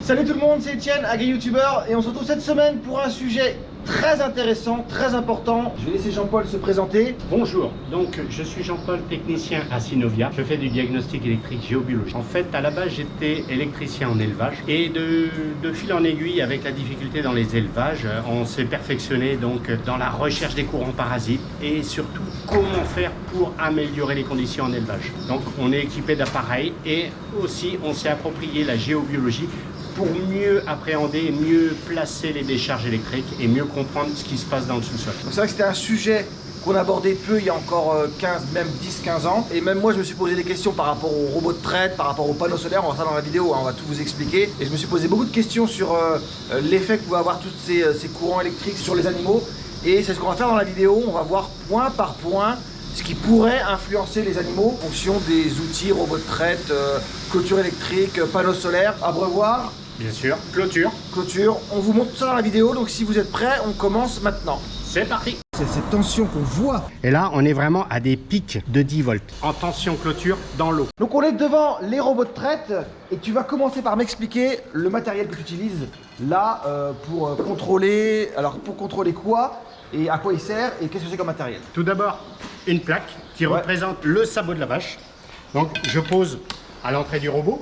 Salut tout le monde, c'est Etienne, agri-youtubeur, et on se retrouve cette semaine pour un sujet très intéressant, très important. Je vais laisser Jean-Paul se présenter. Bonjour, donc je suis Jean-Paul, technicien à Synovia. Je fais du diagnostic électrique géobiologique. En fait, à la base, j'étais électricien en élevage et de fil en aiguille, avec la difficulté dans les élevages, on s'est perfectionné donc dans la recherche des courants parasites et surtout comment faire pour améliorer les conditions en élevage. Donc, on est équipé d'appareils et aussi on s'est approprié la géobiologie pour mieux appréhender, mieux placer les décharges électriques et mieux comprendre ce qui se passe dans le sous-sol. C'est vrai que c'était un sujet qu'on abordait peu il y a encore 15, même 10-15 ans. Et même moi, je me suis posé des questions par rapport aux robots de traite, par rapport aux panneaux solaires. On va voir ça dans la vidéo, hein, on va tout vous expliquer. Et je me suis posé beaucoup de questions sur l'effet que pouvaient avoir tous ces courants électriques sur les animaux. Et c'est ce qu'on va faire dans la vidéo. On va voir point par point ce qui pourrait influencer les animaux en fonction des outils, robots de traite, clôture électrique, panneaux solaires, abreuvoirs. Bien sûr, clôture. Clôture, on vous montre tout ça dans la vidéo, donc si vous êtes prêts, on commence maintenant. C'est parti. C'est cette tension qu'on voit. Et là, on est vraiment à des pics de 10 volts en tension clôture dans l'eau. Donc on est devant les robots de traite et tu vas commencer par m'expliquer le matériel que tu utilises là pour contrôler. Alors pour contrôler quoi et à quoi il sert et qu'est-ce que c'est comme matériel? Tout d'abord, une plaque qui représente le sabot de la vache. Donc je pose à l'entrée du robot.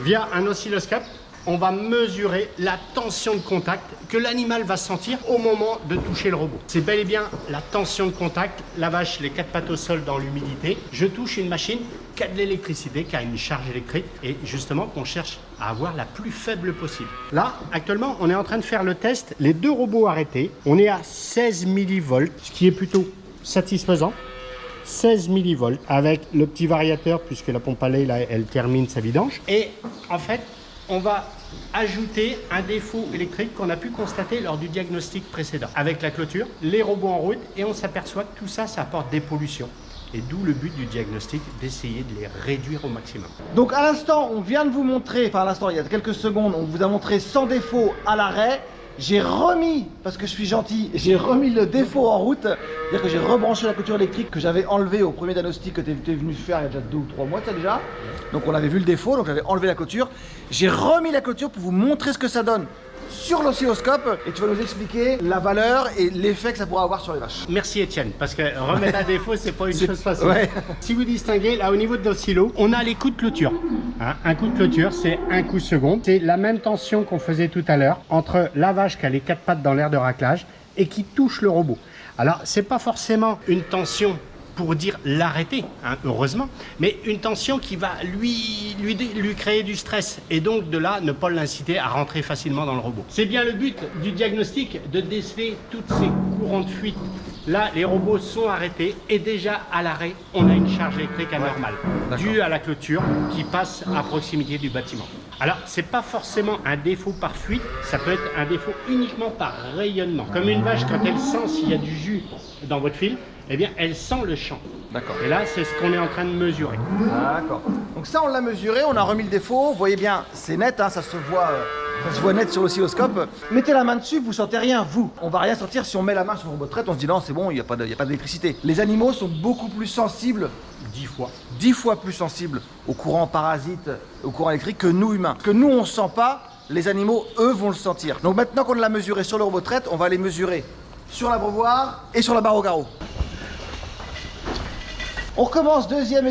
Via un oscilloscope, on va mesurer la tension de contact que l'animal va sentir au moment de toucher le robot. C'est bel et bien la tension de contact, la vache, les quatre pattes au sol dans l'humidité. Je touche une machine qui a de l'électricité, qui a une charge électrique et justement qu'on cherche à avoir la plus faible possible. Là, actuellement, on est en train de faire le test. Les deux robots arrêtés, on est à 16 millivolts, ce qui est plutôt satisfaisant. 16 millivolts avec le petit variateur puisque la pompe à lait, là, elle termine sa vidange. Et en fait, on va ajouter un défaut électrique qu'on a pu constater lors du diagnostic précédent. Avec la clôture, les robots en route et on s'aperçoit que tout ça, ça apporte des pollutions. Et d'où le but du diagnostic, d'essayer de les réduire au maximum. Donc à l'instant, on vient de vous montrer, enfin à l'instant, il y a quelques secondes, on vous a montré sans défaut à l'arrêt. J'ai remis, parce que je suis gentil, j'ai remis le défaut en route. C'est-à-dire que j'ai rebranché la clôture électrique que j'avais enlevée au premier diagnostic que tu es venu faire il y a déjà 2 ou 3 mois ça déjà. Donc on avait vu le défaut, donc j'avais enlevé la clôture. J'ai remis la clôture pour vous montrer ce que ça donne sur l'oscilloscope et tu vas nous expliquer la valeur et l'effet que ça pourra avoir sur les vaches. Merci Etienne, parce que remettre à défaut, c'est pas une chose facile. Ouais. Si vous distinguez, là au niveau de l'oscillo, on a les coups de clôture. Hein, un coup de clôture, c'est un coup seconde. C'est la même tension qu'on faisait tout à l'heure entre la vache qui a les quatre pattes dans l'air de raclage et qui touche le robot. Alors, c'est pas forcément une tension pour dire l'arrêter, hein, heureusement, mais une tension qui va lui créer du stress et donc de là ne pas l'inciter à rentrer facilement dans le robot. C'est bien le but du diagnostic, de déceler toutes ces courants de fuite. Là, les robots sont arrêtés et déjà à l'arrêt, on a une charge électrique anormale due à la clôture qui passe à proximité du bâtiment. Alors, c'est pas forcément un défaut par fuite, ça peut être un défaut uniquement par rayonnement. Comme une vache, quand elle sent s'il y a du jus dans votre fil, eh bien, elle sent le champ. D'accord. Et là, c'est ce qu'on est en train de mesurer. D'accord. Donc ça, on l'a mesuré, on a remis le défaut. Vous voyez bien, c'est net, hein, ça se voit net sur l'oscilloscope. Mettez la main dessus, vous sentez rien, vous. On va rien sentir si on met la main sur le robot de traite, on se dit non, c'est bon, il n'y a pas d'électricité. Les animaux sont beaucoup plus sensibles. 10 fois. 10 fois plus sensibles aux courants parasites, aux courants électriques que nous humains. Que nous, on ne sent pas, les animaux, eux, vont le sentir. Donc maintenant qu'on l'a mesuré sur le robot de traite, on va les mesurer sur l'abreuvoir et sur la barre au garrot. On recommence, deuxième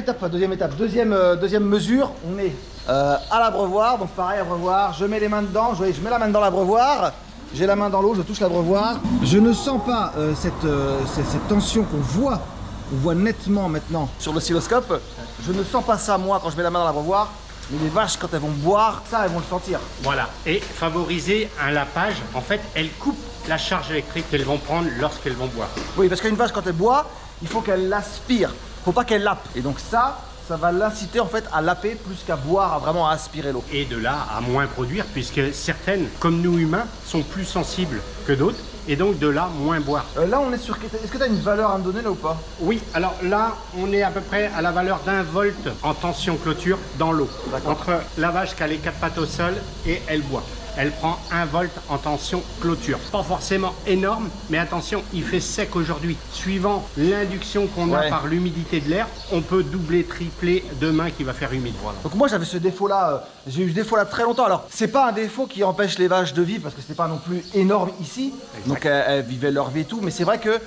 mesure, on est à l'abreuvoir, donc pareil abreuvoir, je mets les mains dedans, je mets la main dans l'abreuvoir, j'ai la main dans l'eau, je touche l'abreuvoir. Je ne sens pas cette tension qu'on voit nettement maintenant sur l'oscilloscope, je ne sens pas ça moi quand je mets la main dans l'abreuvoir, mais les vaches quand elles vont boire, ça elles vont le sentir. Voilà, et favoriser un lapage, en fait, elles coupent la charge électrique qu'elles vont prendre lorsqu'elles vont boire. Oui, parce qu'une vache quand elle boit, il faut qu'elle l'aspire. Faut pas qu'elle lappe. Et donc ça va l'inciter en fait à lapper plus qu'à boire, à vraiment aspirer l'eau. Et de là à moins produire, puisque certaines, comme nous humains, sont plus sensibles que d'autres. Et donc de là, moins boire. Là, on est sur... Est-ce que tu as une valeur à me donner là ou pas? Oui, alors là, on est à peu près à la valeur d'1 volt en tension clôture dans l'eau. Entre la vache qui a les quatre pattes au sol et elle boit. elle prend 1 volt en tension clôture. Pas forcément énorme, mais attention, il fait sec aujourd'hui. Suivant l'induction qu'on a par l'humidité de l'air, on peut doubler, tripler demain qui va faire humide. Voilà. Donc moi j'avais ce défaut-là, j'ai eu ce défaut-là très longtemps. Alors c'est pas un défaut qui empêche les vaches de vivre parce que c'était pas non plus énorme ici. Exact. Donc elles vivaient leur vie et tout, mais c'est vrai que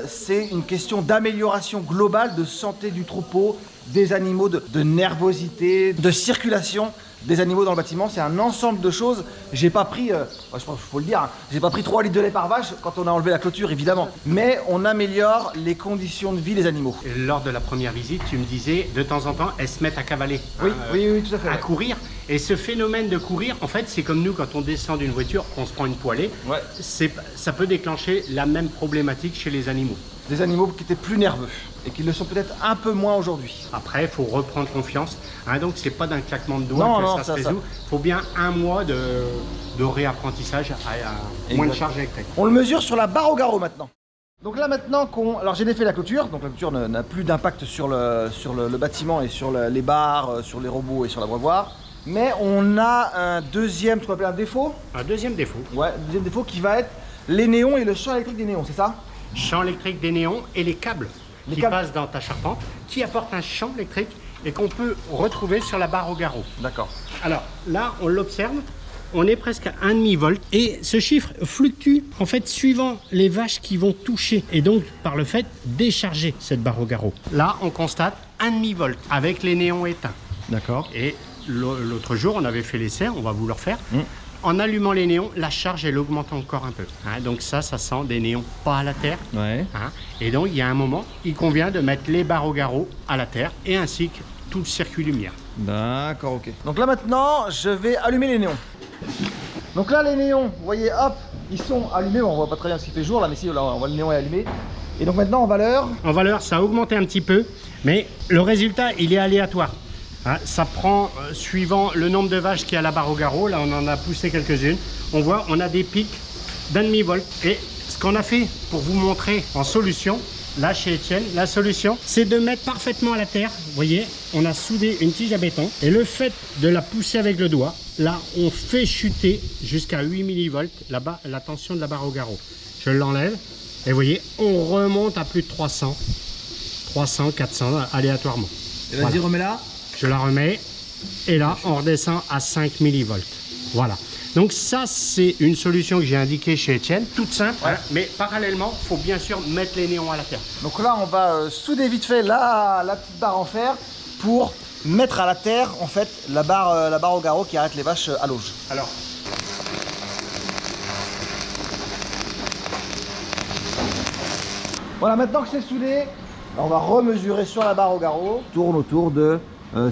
c'est une question d'amélioration globale de santé du troupeau, des animaux, de nervosité, de circulation des animaux dans le bâtiment. C'est un ensemble de choses. J'ai pas pris, je pense qu'il faut le dire, hein, j'ai pas pris 3 litres de lait par vache quand on a enlevé la clôture évidemment. Mais on améliore les conditions de vie des animaux. Et lors de la première visite, tu me disais, de temps en temps, elles se mettent à cavaler. Oui, oui, tout à fait. À courir. Et ce phénomène de courir, en fait, c'est comme nous quand on descend d'une voiture, on se prend une poêlée. Ouais. Ça peut déclencher la même problématique chez les animaux. Des animaux qui étaient plus nerveux et qui le sont peut-être un peu moins aujourd'hui. Après, il faut reprendre confiance. Hein, donc, c'est pas d'un claquement de doigts que ça se résout. Il faut bien 1 mois de réapprentissage à moins de charge électrique. On le mesure sur la barre au garrot maintenant. Donc là maintenant alors j'ai défait la clôture, donc la clôture n'a plus d'impact sur le bâtiment et sur les barres, sur les robots et sur l'abreuvoir. Mais on a un deuxième, ce qu'on appelle un défaut. Un deuxième défaut. Ouais, un deuxième défaut qui va être les néons et le champ électrique des néons, c'est ça? Champ électrique des néons et les câbles qui passent dans ta charpente, qui apportent un champ électrique et qu'on peut retrouver sur la barre au garrot. D'accord. Alors là, on l'observe, on est presque à 1,5 volt et ce chiffre fluctue en fait suivant les vaches qui vont toucher et donc par le fait décharger cette barre au garrot. Là, on constate 1,5 volt avec les néons éteints. D'accord. Et l'autre jour, on avait fait l'essai, on va vous le refaire. En allumant les néons, la charge, elle augmente encore un peu. Hein, donc ça sent des néons pas à la terre. Ouais. Hein, et donc, il y a un moment, il convient de mettre les barres au garrot à la terre et ainsi que tout le circuit lumière. D'accord, ok. Donc là, maintenant, je vais allumer les néons. Donc là, les néons, vous voyez, hop, ils sont allumés. Bon, on voit pas très bien ce qu'il fait jour, là, mais si, là, on voit le néon est allumé. Et donc maintenant, en valeur... En valeur, ça a augmenté un petit peu, mais le résultat, il est aléatoire. Hein, ça prend, suivant le nombre de vaches qui est à la barre au garrot, là on en a poussé quelques-unes, on voit on a des pics d'1,5 volt. Et ce qu'on a fait pour vous montrer en solution, là chez Etienne, la solution c'est de mettre parfaitement à la terre, vous voyez, on a soudé une tige à béton et le fait de la pousser avec le doigt, là on fait chuter jusqu'à 8 millivolts la tension de la barre au garrot. Je l'enlève et vous voyez, on remonte à plus de 300, 400 aléatoirement. Et vas-y, remets là. Je la remets et là on redescend à 5 millivolts. Voilà. Donc ça c'est une solution que j'ai indiquée chez Etienne, toute simple, hein, mais parallèlement il faut bien sûr mettre les néons à la terre. Donc là on va souder vite fait la petite barre en fer pour mettre à la terre en fait la barre au garrot qui arrête les vaches à l'auge. Alors. Voilà, maintenant que c'est soudé, on va remesurer sur la barre au garrot. Tourne autour de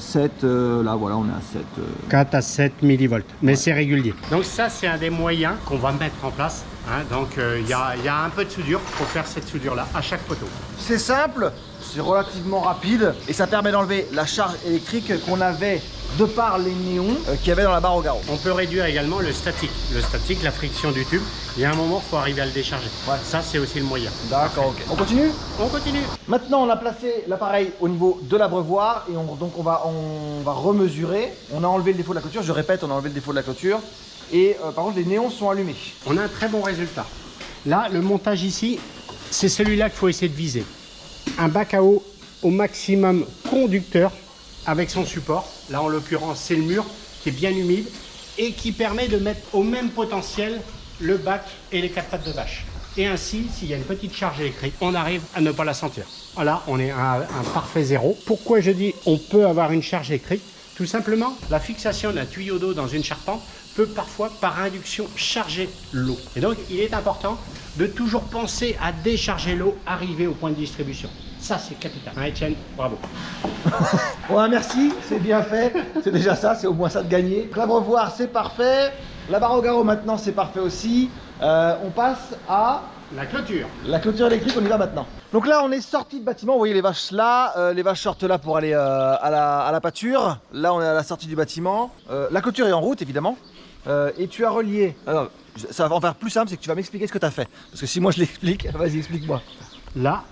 7, là voilà on est à 7. 4 à 7 millivolts, mais c'est régulier. Donc ça c'est un des moyens qu'on va mettre en place. Hein. Donc il y a un peu de soudure pour faire cette soudure là à chaque poteau. C'est simple, c'est relativement rapide et ça permet d'enlever la charge électrique qu'on avait de par les néons qu'il y avait dans la barre au garrot. On peut réduire également le statique. Le statique, la friction du tube, il y a un moment il faut arriver à le décharger. Ouais. Ça c'est aussi le moyen. D'accord, ok. On continue? On continue. Maintenant on a placé l'appareil au niveau de l'abreuvoir et donc on va remesurer. On a enlevé le défaut de la clôture, je répète, on a enlevé le défaut de la clôture. Et par contre les néons sont allumés. On a un très bon résultat. Là le montage ici, c'est celui-là qu'il faut essayer de viser. Un bac à eau au maximum conducteur avec son support. Là en l'occurrence c'est le mur qui est bien humide et qui permet de mettre au même potentiel le bac et les 4 pattes de vache. Et ainsi, s'il y a une petite charge électrique, on arrive à ne pas la sentir. Voilà, on est à un parfait zéro. Pourquoi je dis on peut avoir une charge électrique? Tout simplement, la fixation d'un tuyau d'eau dans une charpente peut parfois, par induction, charger l'eau. Et donc, il est important de toujours penser à décharger l'eau arrivée au point de distribution. Ça, c'est capital. Hein, Etienne, bravo. Ouais, merci, c'est bien fait. C'est déjà ça, c'est au moins ça de gagner. L'abreuvoir, c'est parfait. La barre au garrot, maintenant, c'est parfait aussi. On passe à... la clôture. La clôture électrique, on y va maintenant. Donc là, on est sorti de bâtiment. Vous voyez les vaches là. Les vaches sortent là pour aller à la pâture. Là, on est à la sortie du bâtiment. La clôture est en route, évidemment. Et tu as relié... Alors, ça va en faire plus simple, c'est que tu vas m'expliquer ce que tu as fait. Parce que si moi je l'explique, vas-y, explique-moi. Là,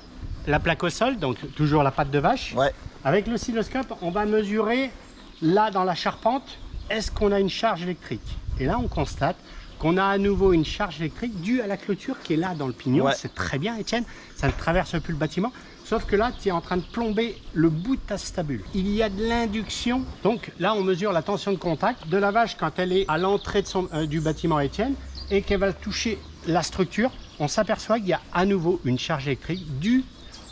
la plaque au sol, donc toujours la patte de vache. Ouais. Avec l'oscilloscope, on va mesurer là dans la charpente, est-ce qu'on a une charge électrique? Et là, on constate qu'on a à nouveau une charge électrique due à la clôture qui est là dans le pignon. Ouais. C'est très bien, Étienne, ça ne traverse plus le bâtiment. Sauf que là, tu es en train de plomber le bout de ta stabule. Il y a de l'induction. Donc là, on mesure la tension de contact de la vache quand elle est à l'entrée du bâtiment, Étienne, et qu'elle va toucher la structure. On s'aperçoit qu'il y a à nouveau une charge électrique due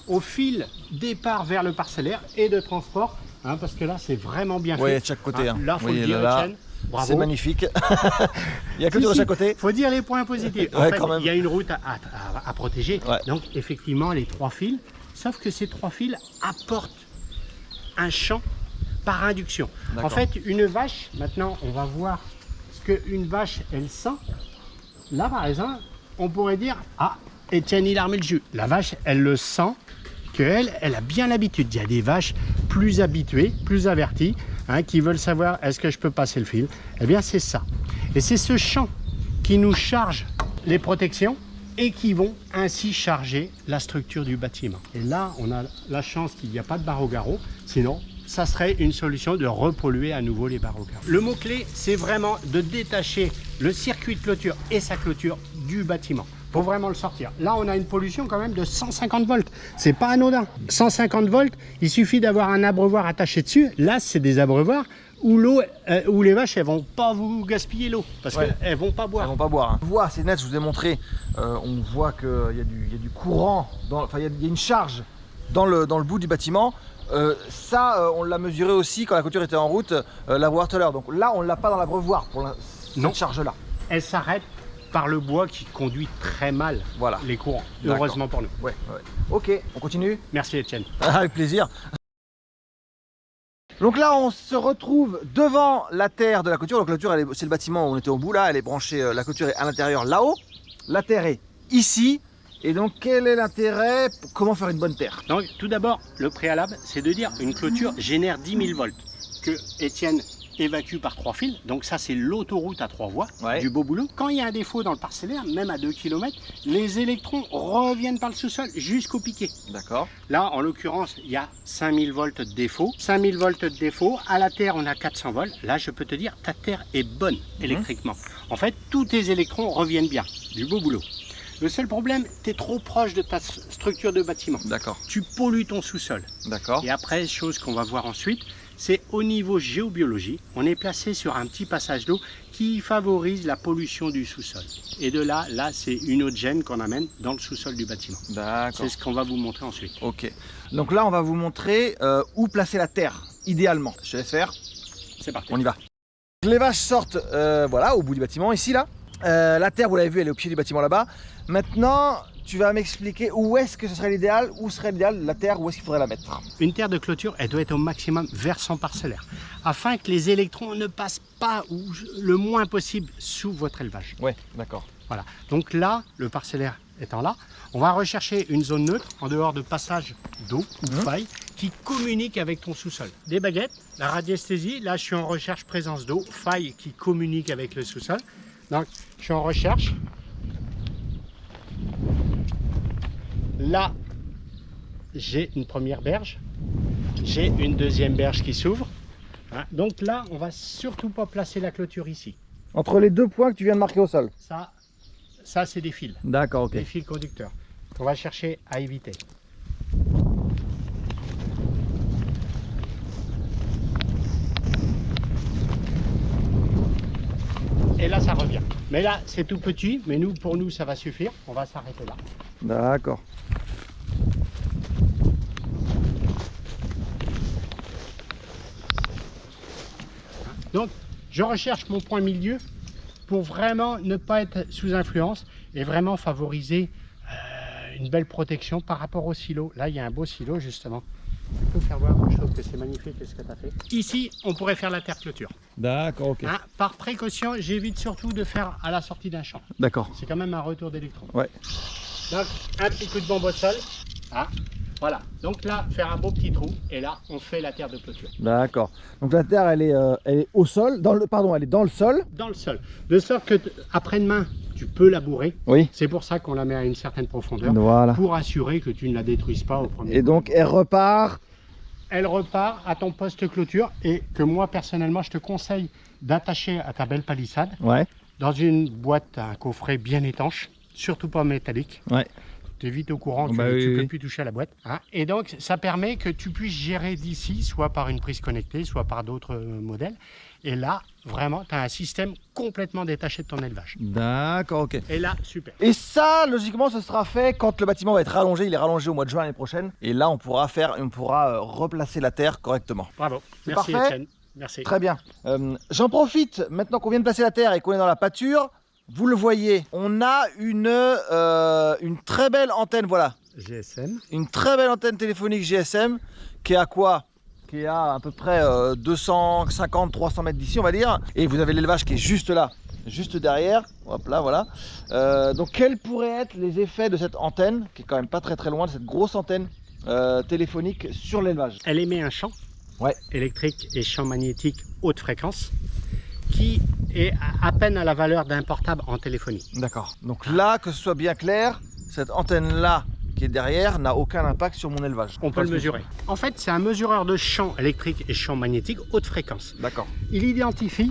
au fil départ vers le parcellaire et de transport. Hein, parce que là, c'est vraiment bien fait. Oui, de chaque côté. Hein, là, il faut le dire, Étienne. Bravo. C'est magnifique. Il y a que de chaque côté. Il faut dire les points positifs. En Ouais, fait, quand même. il y a une route à protéger. Ouais. Donc, effectivement, les 3 fils. Sauf que ces 3 fils apportent un champ par induction. En fait, une vache, maintenant, on va voir ce qu'une vache, elle sent. Là, par exemple, on pourrait dire, ah, Étienne, il a remis le jus. La vache, elle le sent qu'elle a bien l'habitude. Il y a des vaches plus habituées, plus averties, hein, qui veulent savoir est-ce que je peux passer le fil. Eh bien, c'est ça. Et c'est ce champ qui nous charge les protections et qui vont ainsi charger la structure du bâtiment. Et là, on a la chance qu'il n'y a pas de barreaux garrot, sinon ça serait une solution de repolluer à nouveau les barreaux garrot. Le mot-clé, c'est vraiment de détacher le circuit de clôture et sa clôture du bâtiment. Faut vraiment le sortir. Là, on a une pollution quand même de 150 volts. C'est pas anodin. 150 volts, il suffit d'avoir un abreuvoir attaché dessus. Là, c'est des abreuvoirs où l'eau, où les vaches, elles vont pas vous gaspiller l'eau parce qu'elles vont pas boire. Elles vont pas boire. Hein. On voit, c'est net, je vous ai montré. On voit qu'il y a du courant, enfin il y a une charge dans le bout du bâtiment. On l'a mesuré aussi quand la clôture était en route, l'abreuvoir tout à l'heure. Donc là, on l'a pas dans l'abreuvoir pour cette charge-là. Elle s'arrête par le bois qui conduit très mal les courants. Heureusement pour nous. Ouais. Ok, on continue. Merci Étienne. Avec plaisir. Donc là, on se retrouve devant la terre de la clôture. La clôture, c'est le bâtiment où on était au bout là. Elle est branchée, la clôture est à l'intérieur là-haut. La terre est ici. Et donc, quel est l'intérêt? Comment faire une bonne terre? Donc, tout d'abord, le préalable, c'est de dire une clôture génère 10 000 volts que Étienne évacue par 3 fils. Donc ça, c'est l'autoroute à 3 voies du beau boulot. Quand il y a un défaut dans le parcellaire, même à 2 km, les électrons reviennent par le sous-sol jusqu'au piquet. D'accord. Là, en l'occurrence, il y a 5000 volts de défaut. 5000 volts de défaut. À la terre, on a 400 volts. Là, je peux te dire, ta terre est bonne électriquement. En fait, tous tes électrons reviennent bien. Du beau boulot. Le seul problème, tu es trop proche de ta structure de bâtiment. D'accord. Tu pollues ton sous-sol. D'accord. Et après, chose qu'on va voir ensuite, c'est au niveau géobiologie, on est placé sur un petit passage d'eau qui favorise la pollution du sous-sol. Et de là, c'est une autre gêne qu'on amène dans le sous-sol du bâtiment. D'accord. C'est ce qu'on va vous montrer ensuite. Ok. Donc là, on va vous montrer où placer la terre, idéalement. Je te laisse faire. C'est parti. On y va. Les vaches sortent, voilà, au bout du bâtiment, ici, là. La terre, vous l'avez vu, elle est au pied du bâtiment là-bas. Maintenant, tu vas m'expliquer où est-ce que ce serait l'idéal, où serait l'idéal, la terre, où est-ce qu'il faudrait la mettre? Une terre de clôture, elle doit être au maximum vers son parcellaire, afin que les électrons ne passent pas le moins possible sous votre élevage. Ouais, d'accord. Voilà. Donc là, le parcellaire étant là, on va rechercher une zone neutre, en dehors de passage d'eau ou de faille, qui communique avec ton sous-sol. Des baguettes, la radiesthésie, là je suis en recherche présence d'eau, faille qui communique avec le sous-sol. Donc je suis en recherche. Là, j'ai une première berge, j'ai une deuxième berge qui s'ouvre. Hein. Donc là, on va surtout pas placer la clôture ici. Entre les 2 points que tu viens de marquer au sol? Ça c'est des fils. D'accord, ok. Des fils conducteurs. On va chercher à éviter. Et là, ça revient. Mais là, c'est tout petit, mais pour nous, ça va suffire. On va s'arrêter là. D'accord. Donc, je recherche mon point milieu pour vraiment ne pas être sous influence et vraiment favoriser une belle protection par rapport au silo. Là, il y a un beau silo, justement. Tu peux faire voir, je trouve que c'est magnifique ce que tu as fait. Ici, on pourrait faire la terre clôture. D'accord, ok. Hein, par précaution, j'évite surtout de faire à la sortie d'un champ. D'accord. C'est quand même un retour d'électrons. Ouais. Donc, un petit coup de bombe au sol. Hein, voilà. Donc là, faire un beau petit trou. Et là, on fait la terre de clôture. D'accord. Donc la terre, elle est au sol, elle est dans le sol. Dans le sol. De sorte que après-demain, tu peux labourer. Oui. C'est pour ça qu'on la met à une certaine profondeur. Voilà. Pour assurer que tu ne la détruises pas au premier. Et donc, elle repart elle repart à ton poste clôture et que moi personnellement je te conseille d'attacher à ta belle palissade dans une boîte, un coffret bien étanche, surtout pas métallique. Tu es vite au courant, tu ne peux plus toucher à la boîte. Hein. Et donc ça permet que tu puisses gérer d'ici, soit par une prise connectée, soit par d'autres modèles. Et là, vraiment, tu as un système complètement détaché de ton élevage. D'accord, ok. Et là, super. Et ça, logiquement, ce sera fait quand le bâtiment va être rallongé. Il est rallongé au mois de juin l'année prochaine. Et là, on pourra replacer la terre correctement. Bravo. Merci parfait. Etienne. Merci. Très bien. J'en profite, maintenant qu'on vient de placer la terre et qu'on est dans la pâture, vous le voyez, on a une très belle antenne, voilà. GSM. Une très belle antenne téléphonique GSM qui est à quoi? Qui est à peu près 250-300 mètres d'ici, on va dire. Et vous avez l'élevage qui est juste là, juste derrière. Hop là, voilà. Donc quels pourraient être les effets de cette antenne, qui est quand même pas très loin, de cette grosse antenne téléphonique sur l'élevage? Elle émet un champ électrique et champ magnétique haute fréquence qui est à peine à la valeur d'un portable en téléphonie. D'accord. Donc là, que ce soit bien clair, cette antenne-là qui est derrière n'a aucun impact sur mon élevage. On peut le mesurer. En fait, c'est un mesureur de champ électrique et champ magnétique haute fréquence. D'accord. Il identifie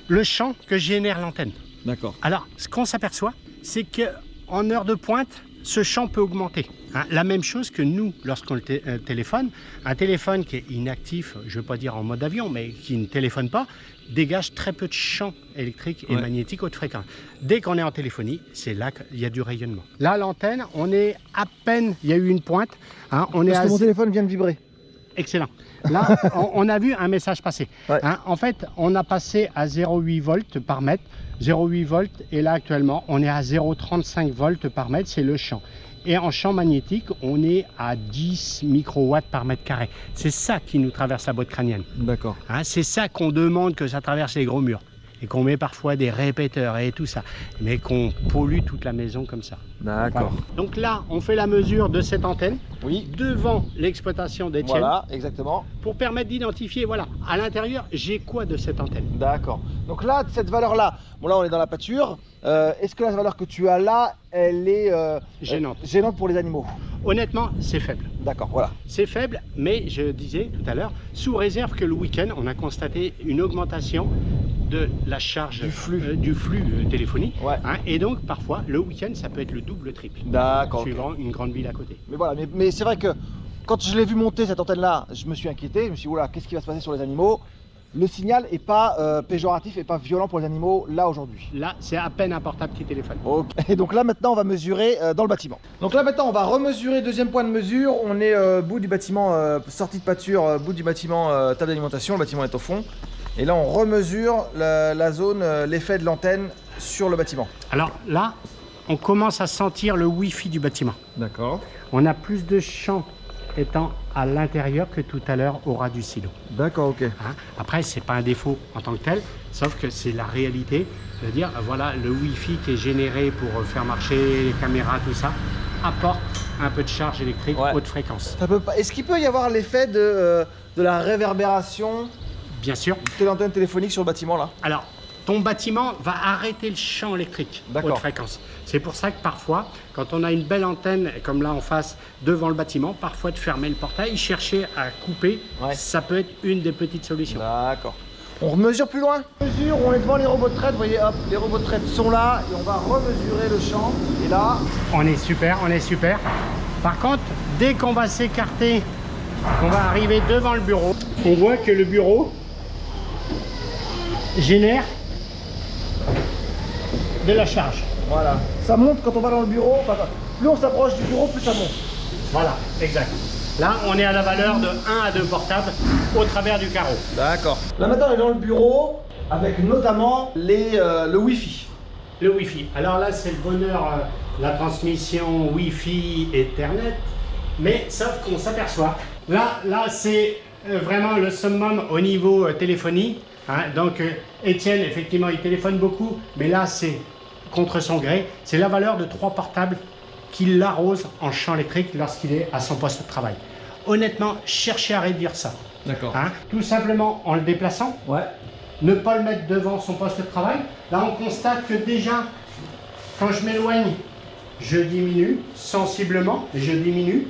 le champ que génère l'antenne. D'accord. Alors, ce qu'on s'aperçoit, c'est qu'en heure de pointe, ce champ peut augmenter. Hein, la même chose que nous, lorsqu'on le téléphone. Un téléphone qui est inactif, je ne veux pas dire en mode avion, mais qui ne téléphone pas, dégage très peu de champs électriques et magnétiques haute fréquence. Dès qu'on est en téléphonie, c'est là qu'il y a du rayonnement. Là, l'antenne, on est à peine, il y a eu une pointe. Hein, Parce que mon téléphone vient de vibrer. Excellent. Là, on a vu un message passer. Hein, en fait, on a passé à 0,8 volts par mètre. 0,8 volts et là actuellement, on est à 0,35 volts par mètre, c'est le champ. Et en champ magnétique, on est à 10 microwatts par mètre carré. C'est ça qui nous traverse la boîte crânienne. D'accord. Hein, c'est ça qu'on demande que ça traverse les gros murs. Et qu'on met parfois des répéteurs et tout ça. Mais qu'on pollue toute la maison comme ça. D'accord. Voilà. Donc là, on fait la mesure de cette antenne. Oui. Devant l'exploitation d'Etienne. Voilà, exactement. Pour permettre d'identifier, voilà, à l'intérieur, j'ai quoi de cette antenne. D'accord. Donc là, cette valeur-là, bon là on est dans la pâture. Est-ce que la valeur que tu as là, elle est gênante pour les animaux? Honnêtement, c'est faible. D'accord, voilà. C'est faible, mais je disais tout à l'heure, sous réserve que le week-end, on a constaté une augmentation de la charge du flux téléphonique. Hein, et donc, parfois, le week-end, ça peut être le double, triple. D'accord. Suivant une grande ville à côté. Mais voilà, mais c'est vrai que quand je l'ai vu monter cette antenne-là, je me suis inquiété. Je me suis dit, oula, qu'est-ce qui va se passer sur les animaux? Le signal n'est pas péjoratif et pas violent pour les animaux là aujourd'hui. Là, c'est à peine un portable qui téléphone. Okay. Et donc là maintenant on va mesurer dans le bâtiment. Donc là maintenant on va remesurer, deuxième point de mesure. On est bout du bâtiment, sortie de pâture, bout du bâtiment, table d'alimentation. Le bâtiment est au fond. Et là on remesure la zone, l'effet de l'antenne sur le bâtiment. Alors là, on commence à sentir le Wi-Fi du bâtiment. D'accord. On a plus de champs étant à l'intérieur que tout à l'heure au ras du silo. D'accord, ok. Hein, après, c'est pas un défaut en tant que tel, sauf que c'est la réalité de dire, voilà, le Wi-Fi qui est généré pour faire marcher les caméras, tout ça, apporte un peu de charge électrique haute fréquence. Est-ce qu'il peut y avoir l'effet de la réverbération? Bien sûr. De l'antenne téléphonique sur le bâtiment là? Alors, ton bâtiment va arrêter le champ électrique haute fréquence. C'est pour ça que parfois, quand on a une belle antenne, comme là en face, devant le bâtiment, parfois de fermer le portail, chercher à couper, ça peut être une des petites solutions. D'accord. On mesure plus loin? On est devant les robots de traite, vous voyez, hop, les robots de traite sont là et on va remesurer le champ. Et là... On est super, on est super. Par contre, dès qu'on va s'écarter, on va arriver devant le bureau, on voit que le bureau génère de la charge. Voilà. Ça monte quand on va dans le bureau. Plus on s'approche du bureau, plus ça monte. Voilà, exact. Là, on est à la valeur de 1 à 2 portables au travers du carreau. D'accord. Là maintenant, on est dans le bureau avec notamment le Wi-Fi. Le Wi-Fi. Alors là, c'est le bonheur, la transmission Wi-Fi Ethernet. Mais sauf qu'on s'aperçoit. Là c'est vraiment le summum au niveau téléphonie. Hein, donc Etienne, effectivement, il téléphone beaucoup, mais là, c'est contre son gré. C'est la valeur de 3 portables qui l'arrosent en champ électrique lorsqu'il est à son poste de travail. Honnêtement, cherchez à réduire ça. D'accord. Hein, tout simplement en le déplaçant. Ne pas le mettre devant son poste de travail. Là, on constate que déjà, quand je m'éloigne, je diminue sensiblement, je diminue.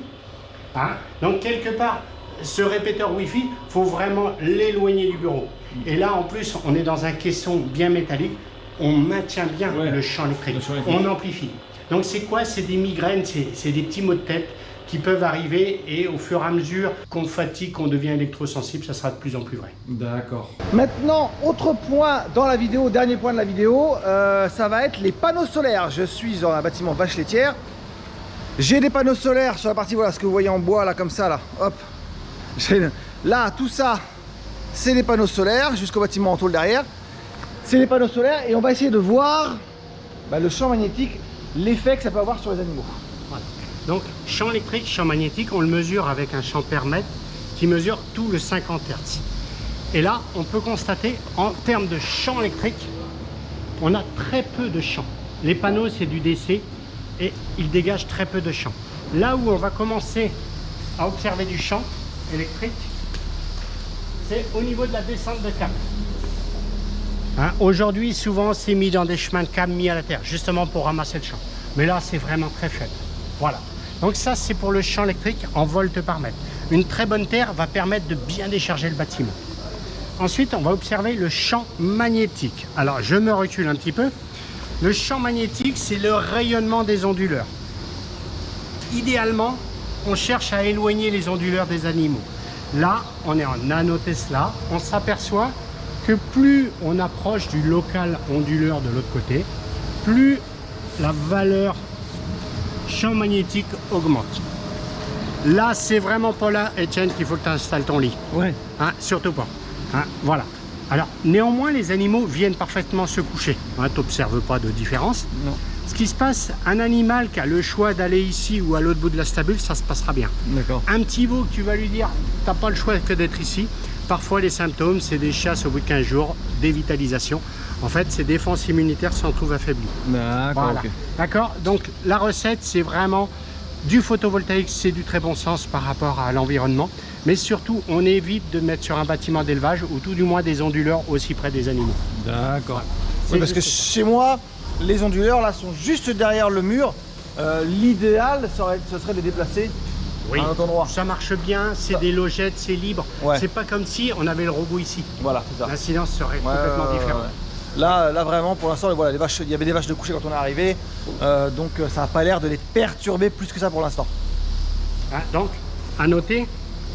Hein, donc, quelque part, ce répéteur Wi-Fi, il faut vraiment l'éloigner du bureau. Et là, en plus, on est dans un caisson bien métallique. On maintient bien le champ électrique. On amplifie. Donc, c'est quoi? C'est des migraines, c'est des petits maux de tête qui peuvent arriver, et au fur et à mesure qu'on fatigue, qu'on devient électrosensible, ça sera de plus en plus vrai. D'accord. Maintenant, autre point dans la vidéo, dernier point de la vidéo, ça va être les panneaux solaires. Je suis dans un bâtiment vache laitière. J'ai des panneaux solaires sur la partie, voilà, ce que vous voyez en bois, là, comme ça, là. Hop. Là, tout ça, c'est des panneaux solaires, jusqu'au bâtiment en tôle derrière. C'est les panneaux solaires, et on va essayer de voir le champ magnétique, l'effet que ça peut avoir sur les animaux. Voilà. Donc, champ électrique, champ magnétique, on le mesure avec un champ mètre qui mesure tout le 50 Hz. Et là, on peut constater, en termes de champ électrique, on a très peu de champ. Les panneaux, c'est du DC et ils dégagent très peu de champ. Là où on va commencer à observer du champ électrique, c'est au niveau de la descente de câble. Hein, aujourd'hui, souvent, c'est mis dans des chemins de câble mis à la terre, justement pour ramasser le champ. Mais là, c'est vraiment très faible. Voilà. Donc ça, c'est pour le champ électrique en volts par mètre. Une très bonne terre va permettre de bien décharger le bâtiment. Ensuite, on va observer le champ magnétique. Alors, je me recule un petit peu. Le champ magnétique, c'est le rayonnement des onduleurs. Idéalement, on cherche à éloigner les onduleurs des animaux. Là, on est en nanotesla. On s'aperçoit que plus on approche du local onduleur de l'autre côté, plus la valeur champ magnétique augmente. Là, c'est vraiment pas là, Étienne, qu'il faut que tu installes ton lit. Ouais. Hein, surtout pas. Hein, voilà. Alors, néanmoins, les animaux viennent parfaitement se coucher. Hein, tu n'observes pas de différence. Non. Ce qui se passe, un animal qui a le choix d'aller ici ou à l'autre bout de la stabule, ça se passera bien. D'accord. Un petit veau que tu vas lui dire, tu n'as pas le choix que d'être ici. Parfois, les symptômes, c'est des chasses au bout de 15 jours, dévitalisation. En fait, ses défenses immunitaires s'en trouvent affaiblies. D'accord, voilà. ok. D'accord. Donc, la recette, c'est vraiment du photovoltaïque, c'est du très bon sens par rapport à l'environnement. Mais surtout, on évite de mettre sur un bâtiment d'élevage ou tout du moins des onduleurs aussi près des animaux. D'accord. Oui, parce que chez moi, les onduleurs là sont juste derrière le mur. L'idéal, ce serait de les déplacer à un autre endroit. Ça marche bien, c'est des logettes, c'est libre. Ouais. C'est pas comme si on avait le robot ici. Voilà, c'est ça. L'incidence serait complètement différente. Là vraiment, pour l'instant, voilà, les vaches, il y avait des vaches de coucher quand on est arrivé, donc ça n'a pas l'air de les perturber plus que ça pour l'instant. Hein, donc, à noter,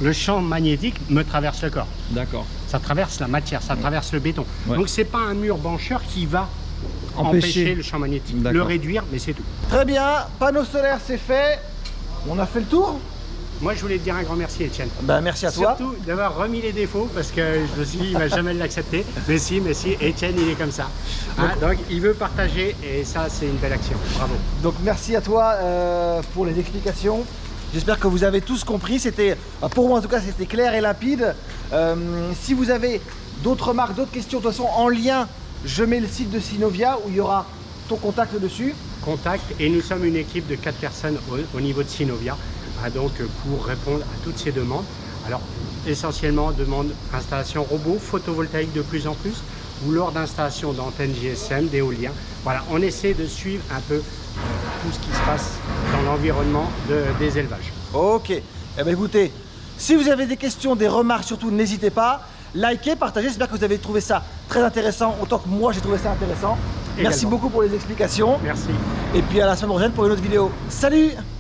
le champ magnétique me traverse le corps. D'accord. Ça traverse la matière, ça traverse le béton. Ouais. Donc, c'est pas un mur bancheur qui va empêcher le champ magnétique. Le réduire, mais c'est tout. Très bien, panneau solaire, c'est fait. On a fait le tour. Moi, je voulais te dire un grand merci, Étienne. Ben, merci à toi. Surtout d'avoir remis les défauts, parce que je me suis dit, il va jamais l'accepter. Mais si, Étienne, il est comme ça. Hein, donc, il veut partager, et ça, c'est une belle action. Bravo. Donc, merci à toi pour les explications. J'espère que vous avez tous compris. C'était, pour moi en tout cas, c'était clair et limpide. Si vous avez d'autres remarques, d'autres questions, de toute façon, en lien, je mets le site de Synovia où il y aura ton contact dessus. Contact, et nous sommes une équipe de 4 personnes au niveau de Synovia. Donc pour répondre à toutes ces demandes. Alors essentiellement demande installation robot photovoltaïque de plus en plus, ou lors d'installation d'antennes GSM, d'éolien. Voilà, on essaie de suivre un peu tout ce qui se passe dans l'environnement des élevages. Ok, eh bien écoutez, si vous avez des questions, des remarques surtout, n'hésitez pas, likez, partagez, j'espère que vous avez trouvé ça très intéressant, autant que moi j'ai trouvé ça intéressant. Également. Merci beaucoup pour les explications. Merci. Et puis à la semaine prochaine pour une autre vidéo. Salut!